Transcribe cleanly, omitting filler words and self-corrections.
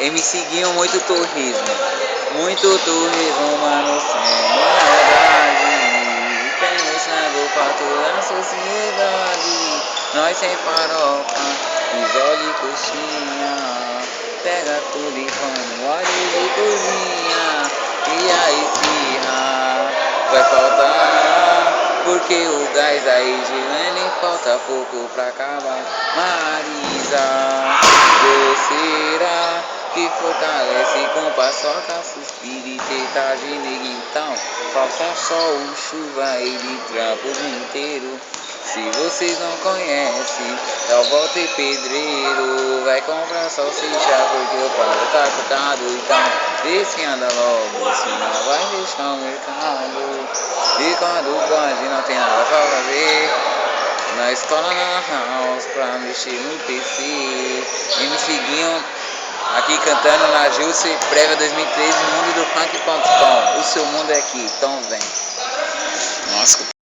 Me seguiam muito turismo, mano, sem maldade. Temos sangue pra toda a sociedade. Nós sem farofa, risole e coxinha. Pega tudo e põe no óleo de cozinha. E a esfirra vai faltar, porque o gás aí girando falta pouco pra acabar. Marisa, doceira, que fortalece com paçoca, suspira e teta de neguitão. Falta só o chuva e litra pro inteiro. Se vocês não conhecem, então volta e pedreiro. Vai comprar salsicha porque o pau tá cotado. Então vê se anda logo, senão vai fechar o mercado. E quando pode não tem nada pra fazer, na escola na house pra mexer no PC. E me seguiam aqui cantando na Jússi Prévia 2013, mundo do funk.com. O seu mundo é aqui, então vem. Nossa.